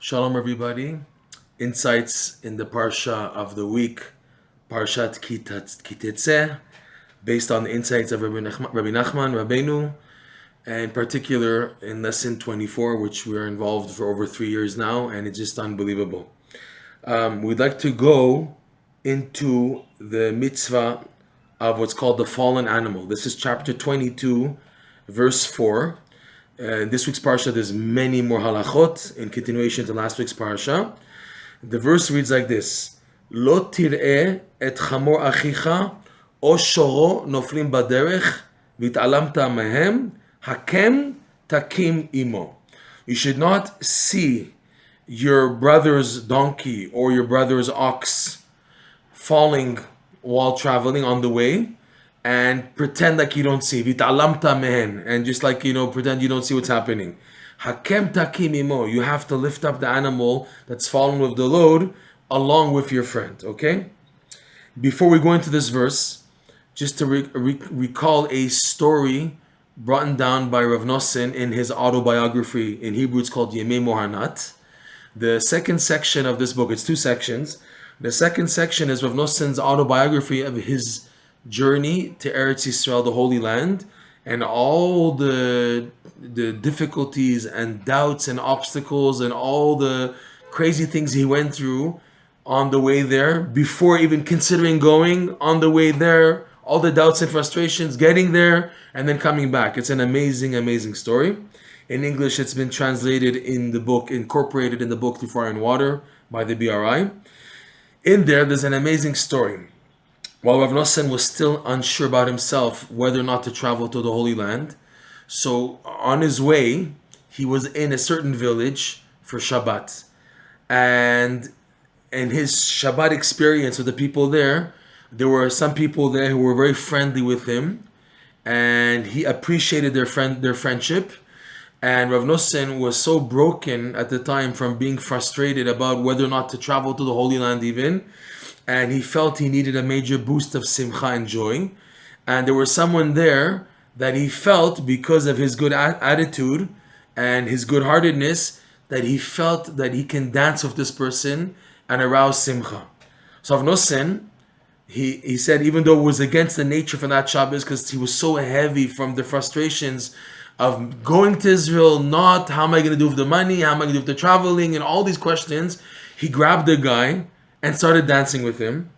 Shalom, everybody. Insights in the Parsha of the week, Parshat Ki Teitzei, based on the insights of Rebbe Nachman, Rabbeinu, and in particular in lesson 24, which we're involved for over 3 years now, and it's just unbelievable. We'd like to go into the mitzvah of what's called the fallen animal. This is chapter 22, verse 4. This week's parsha, there's many more halachot in continuation to last week's parsha. The verse reads like this: Lo tir'eh et chamor achicha o shoro noflim baderech v'it'alamta mehem hakem takim imo. You should not see your brother's donkey or your brother's ox falling while traveling on the way and pretend like you don't see. V'it'alamta mehen, and just like, pretend you don't see what's happening. Hakem takim imo. You have to lift up the animal that's fallen with the load along with your friend, okay? Before we go into this verse, just to recall a story brought down by Rebbe Nachman in his autobiography. In Hebrew, it's called Likutey Moharan. The second section of this book, it's 2 sections. The second section is Rebbe Nachman's autobiography of his journey to Eretz Yisrael, the Holy Land, and all the difficulties and doubts and obstacles and all the crazy things he went through on the way there, before even considering going on the way there, all the doubts and frustrations, getting there, and then coming back. It's an amazing, amazing story. In English, it's been translated in the book, incorporated in the book Through Fire and Water by the BRI. In there's an amazing story. While Rebbe Nachman was still unsure about himself whether or not to travel to the Holy Land, so on his way, he was in a certain village for Shabbat. And in his Shabbat experience with the people there were some people there who were very friendly with him, and he appreciated their friendship. And Rebbe Nachman was so broken at the time from being frustrated about whether or not to travel to the Holy Land even, and he felt he needed a major boost of simcha and joy. And there was someone there that he felt, because of his good attitude and his good-heartedness, that he felt that he can dance with this person and arouse simcha. So Rebbe Nachman, he said, even though it was against the nature for that Shabbos, because he was so heavy from the frustrations of going to Israel, not how am I going to do with the money, how am I going to do with the traveling, and all these questions, he grabbed the guy and started dancing with him.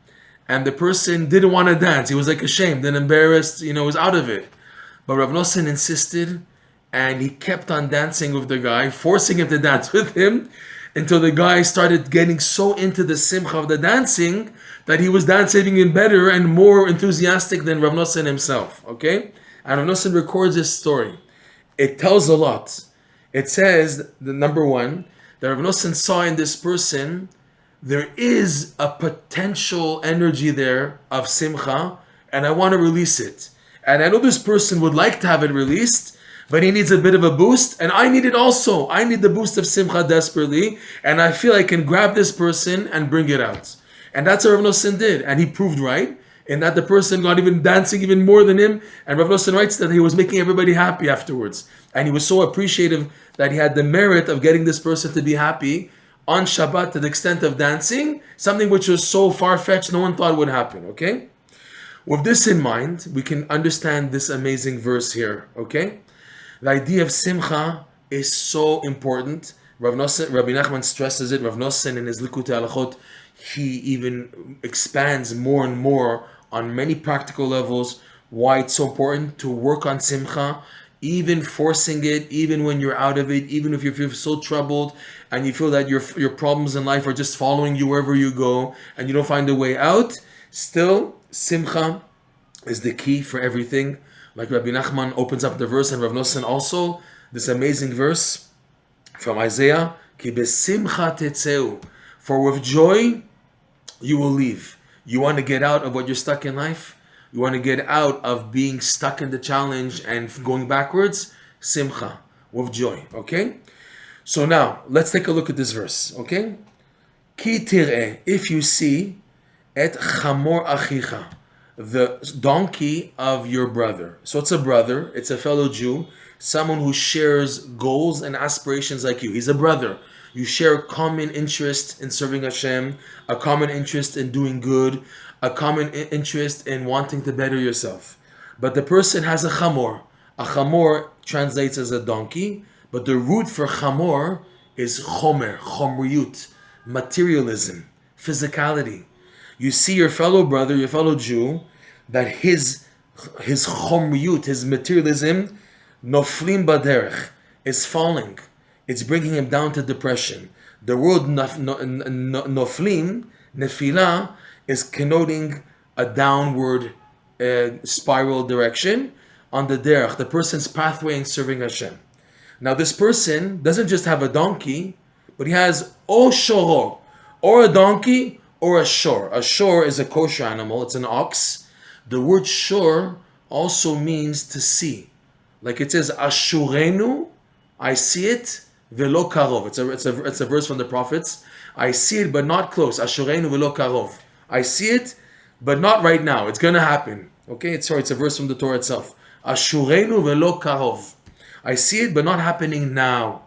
And the person didn't want to dance. He was like ashamed and embarrassed, was out of it. But Rebbe Nachman insisted, and he kept on dancing with the guy, forcing him to dance with him, until the guy started getting so into the simcha of the dancing that he was dancing even better and more enthusiastic than Rebbe Nachman himself, okay? And Rebbe Nachman records this story. It tells a lot. It says, the number one, that Rebbe Nachman saw in this person, there is a potential energy there of simcha, and I want to release it. And I know this person would like to have it released, but he needs a bit of a boost, and I need it also. I need the boost of simcha desperately, and I feel I can grab this person and bring it out. And that's what Rebbe Nachman did, and he proved right, in that the person got even dancing even more than him, and Rebbe Nachman writes that he was making everybody happy afterwards. And he was so appreciative that he had the merit of getting this person to be happy on Shabbat to the extent of dancing, something which was so far-fetched no one thought would happen, okay? With this in mind, we can understand this amazing verse here, okay? The idea of simcha is so important. Rebbe Nachman stresses it. Rebbe Nachman in his Likutey Moharan, he even expands more and more on many practical levels why it's so important to work on simcha, even forcing it, even when you're out of it, even if you feel so troubled and you feel that your problems in life are just following you wherever you go and you don't find a way out, still simcha is the key for everything. Like Rebbe Nachman opens up the verse, and Rebbe Nachman also, this amazing verse from Isaiah, Ki besimcha teitzei, for with joy you will leave. You want to get out of what you're stuck in life? You want to get out of being stuck in the challenge and going backwards? Simcha, with joy, okay? So now, let's take a look at this verse, okay? Ki tir'eh, if you see, et chamor achicha, the donkey of your brother. So it's a brother, it's a fellow Jew. someone who shares goals and aspirations like you. He's a brother. You share a common interest in serving Hashem, a common interest in doing good, a common interest in wanting to better yourself. But the person has a chamor. A chamor translates as a donkey, but the root for chamor is chomer, chomriyut, materialism, physicality. You see your fellow brother, your fellow Jew, that his chomriyut, his materialism, noflim baderech, is falling. It's bringing him down to depression. The word noflim, nefilah, is connoting a downward spiral direction on the derech, the person's pathway in serving Hashem. Now this person doesn't just have a donkey, but he has o shor, or a donkey or a shor. A shor is a kosher animal, it's an ox. The word shor also means to see. Like it says, ashurenu, I see it, velo karov. It's a verse from the prophets. I see it, but not close. Ashurenu velo karov. I see it, but not right now. It's going to happen. Okay, it's a verse from the Torah itself. Ashurenu velo karov. I see it, but not happening now.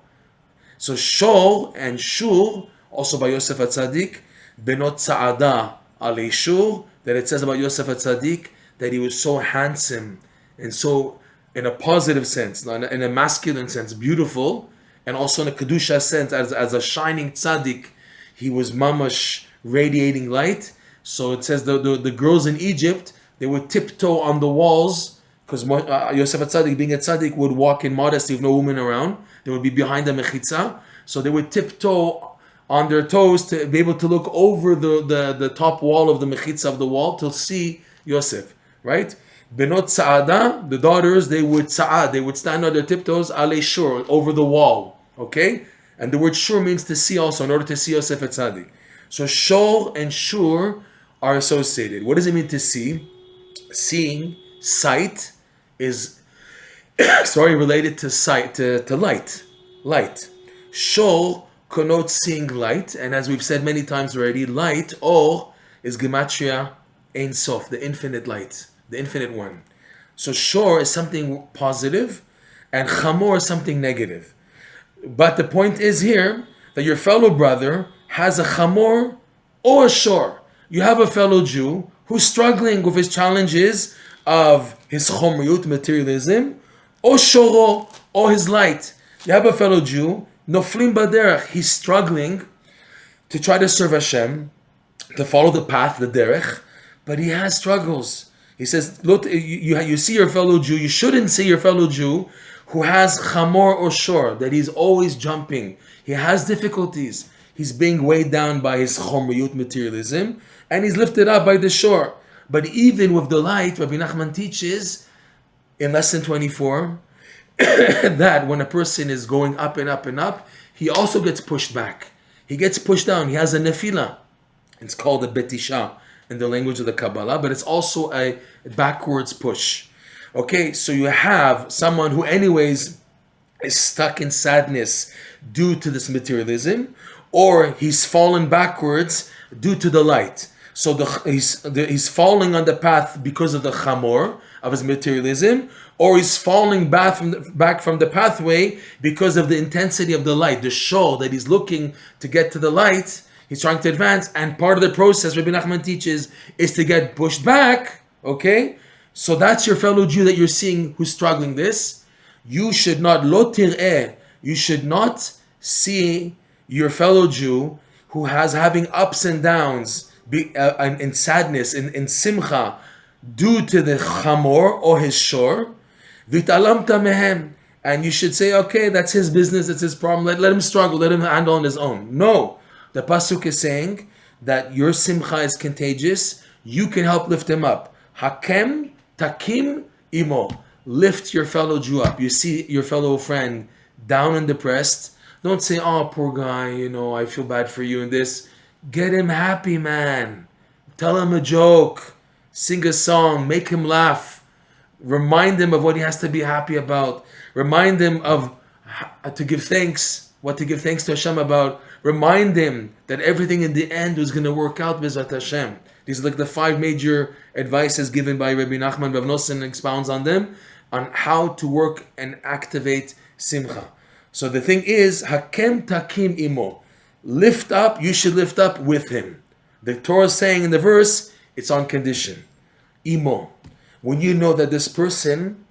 So shor and shur, also by Yosef HaTzadik, benot tza'ada alei shur, that it says about Yosef HaTzadik that he was so handsome and so, in a positive sense, in a masculine sense, beautiful, and also in a kedusha sense, as a shining tzaddik, he was mamash radiating light. So it says the girls in Egypt, they would tiptoe on the walls, because Yosef HaTzadik, being a tzaddik, would walk in modesty with no woman around. They would be behind the mechitza. So they would tiptoe on their toes to be able to look over the top wall of the mechitza of the wall to see Yosef, right? Benot Sa'ada, the daughters, they would stand on their tiptoes, alei shor, over the wall, okay? And the word shor means to see also, in order to see Yosef HaTzadik. So shor and shur are associated. What does it mean to see? Seeing, sight, is related to sight, to light. Shor connotes seeing light, and as we've said many times already, light, or, is gematria Ein Sof, the infinite light, the infinite one. So shor is something positive, and chamor is something negative. But the point is here that your fellow brother has a chamor or a shor. You have a fellow Jew who's struggling with his challenges of his chomriyut, materialism, or shoro, or his light. You have a fellow Jew, noflim baderech, he's struggling to try to serve Hashem, to follow the path, the derech, but he has struggles. He says, look, you see your fellow Jew, you shouldn't see your fellow Jew who has chamor or shor, that he's always jumping. He has difficulties. He's being weighed down by his chomriyut, materialism, and he's lifted up by the shor. But even with the light, Rebbe Nachman teaches in lesson 24 that when a person is going up and up and up, he also gets pushed back. He gets pushed down. He has a nefilah. It's called a betisha in the language of the Kabbalah, but it's also a backwards push. Okay, so you have someone who anyways is stuck in sadness due to this materialism, or he's fallen backwards due to the light. So he's falling on the path because of the chamor of his materialism, or he's falling back from the pathway because of the intensity of the light, the shor that he's looking to get to the light. He's trying to advance, and part of the process, Rebbe Nachman teaches, is to get pushed back. Okay, so that's your fellow Jew that you're seeing who's struggling this. You should not lo tir'eh. You should not see your fellow Jew who has having ups and downs. In sadness, in simcha, due to the chamor or his shor, v'talamta mehem, and you should say, okay, that's his business, it's his problem. Let him struggle, let him handle on his own. No, the pasuk is saying that your simcha is contagious. You can help lift him up. Hakem takim imo, lift your fellow Jew up. You see your fellow friend down and depressed. Don't say, oh, poor guy, I feel bad for you and this. Get him happy, man. Tell him a joke. Sing a song. Make him laugh. Remind him of what he has to be happy about. Remind him of to give thanks, what to give thanks to Hashem about. Remind him that everything in the end was going to work out b'ezrat Hashem. These are like the 5 major advices given by Rebbe Nachman. Rav Nosson expounds on them. on how to work and activate simcha. So the thing is, hakem takim imo. Lift up, you should lift up with him. The Torah is saying in the verse, it's on condition. Imo. When you know that this person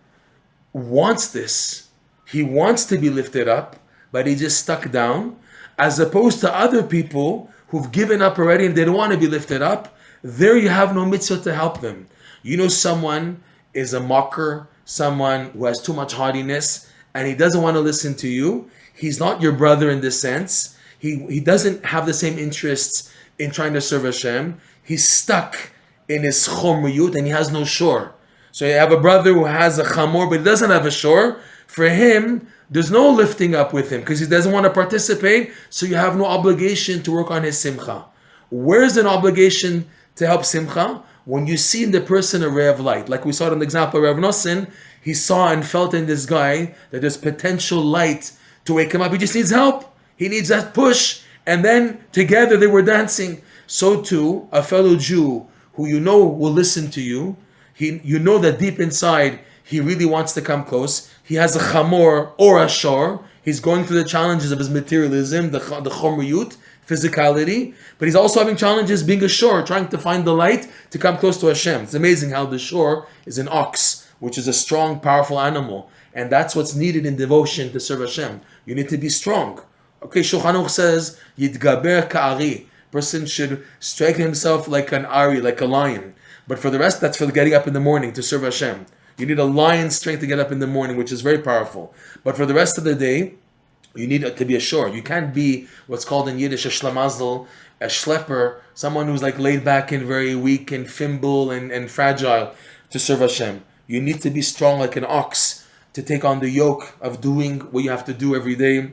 wants this, he wants to be lifted up, but he just stuck down, as opposed to other people who've given up already and they don't want to be lifted up, there you have no mitzvah to help them. You know someone is a mocker, someone who has too much haughtiness, and he doesn't want to listen to you. He's not your brother in this sense. He doesn't have the same interests in trying to serve Hashem. He's stuck in his chomriyut and he has no shor. So you have a brother who has a chamor but he doesn't have a shor. For him, there's no lifting up with him because he doesn't want to participate, so you have no obligation to work on his simcha. Where's an obligation to help simcha? When you see in the person a ray of light. Like we saw in the example of Rebbe Nachman, he saw and felt in this guy that there's potential light to wake him up. He just needs help. He needs that push. And then together they were dancing. So too, a fellow Jew who you know will listen to you, you know that deep inside he really wants to come close. He has a chamor or a shor. He's going through the challenges of his materialism, the chomriyut, physicality, but he's also having challenges being a shor, trying to find the light to come close to Hashem. It's amazing how the shor is an ox, which is a strong, powerful animal. And that's what's needed in devotion to serve Hashem. You need to be strong. Okay, Shulchan Aruch says, Yitgaber ka'ari. Person should strengthen himself like an ari, like a lion. But for the rest, that's for getting up in the morning to serve Hashem. You need a lion's strength to get up in the morning, which is very powerful. But for the rest of the day, you need to be a shor. You can't be what's called in Yiddish a shlamazel, a schlepper, someone who's like laid back and very weak and feeble and fragile to serve Hashem. You need to be strong like an ox to take on the yoke of doing what you have to do every day.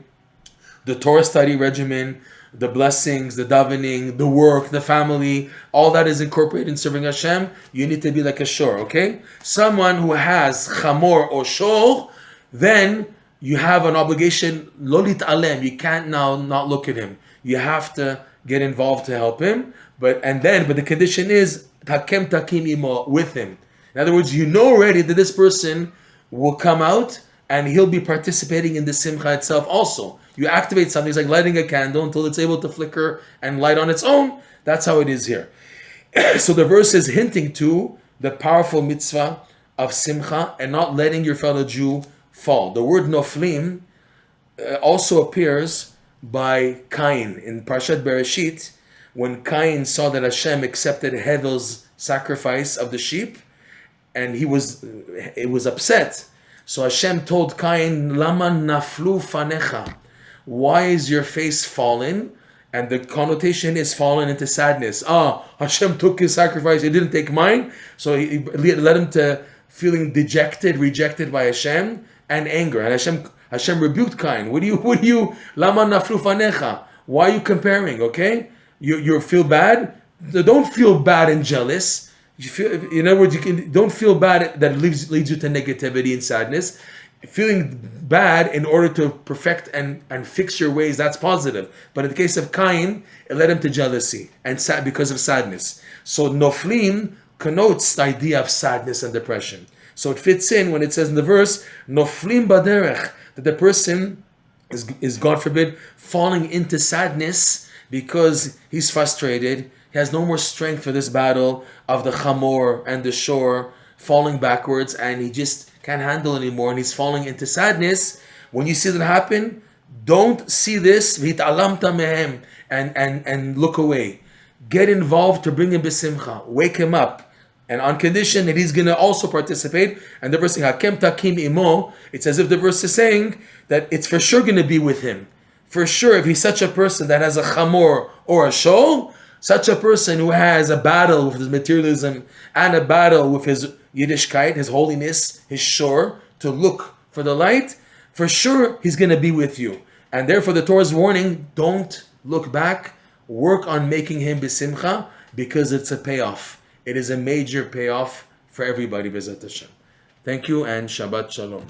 The Torah study regimen, the blessings, the davening, the work, the family, all that is incorporated in serving Hashem. You need to be like a shor, okay? Someone who has chamor or shor, then you have an obligation, lo lit'alem. You can't now not look at him. You have to get involved to help him. But the condition is takem takim imo, with him. In other words, you know already that this person will come out and he'll be participating in the simcha itself also. You activate something, it's like lighting a candle until it's able to flicker and light on its own. That's how it is here. So the verse is hinting to the powerful mitzvah of simcha and not letting your fellow Jew fall. The word noflim also appears by Cain in Parshat Bereshit, when Cain saw that Hashem accepted Hevel's sacrifice of the sheep, and it was upset. So Hashem told Cain, Lama naflu fanecha. Why is your face fallen? And the connotation is fallen into sadness. Hashem took his sacrifice, he didn't take mine. So he led him to feeling dejected, rejected by Hashem, and anger. And Hashem rebuked Cain. What do you, Lama naflu fanecha? Why are you comparing, okay? You feel bad? Don't feel bad and jealous. You feel, in other words, don't feel bad that leads you to negativity and sadness. Feeling bad in order to perfect and fix your ways, that's positive. But in the case of Cain, it led him to jealousy and sad because of sadness. So noflim connotes the idea of sadness and depression. So it fits in when it says in the verse, noflim baderech, that the person is, God forbid, falling into sadness because he's frustrated. He has no more strength for this battle of the chamor and the shor, falling backwards, and he just can't handle anymore, and he's falling into sadness. When you see that happen, don't see this and look away. Get involved to bring him besimcha. Wake him up, and on condition that he's going to also participate. And the verse saying hakem takim imo, it's as if the verse is saying that it's for sure going to be with him. For sure, if he's such a person that has a chamor or a shor, such a person who has a battle with his materialism and a battle with his Yiddishkeit, his holiness, his shor, to look for the light, for sure he's going to be with you. And therefore the Torah's warning, don't look back, work on making him besimcha, because it's a payoff. It is a major payoff for everybody, B'ezrat Hashem. Thank you and Shabbat Shalom.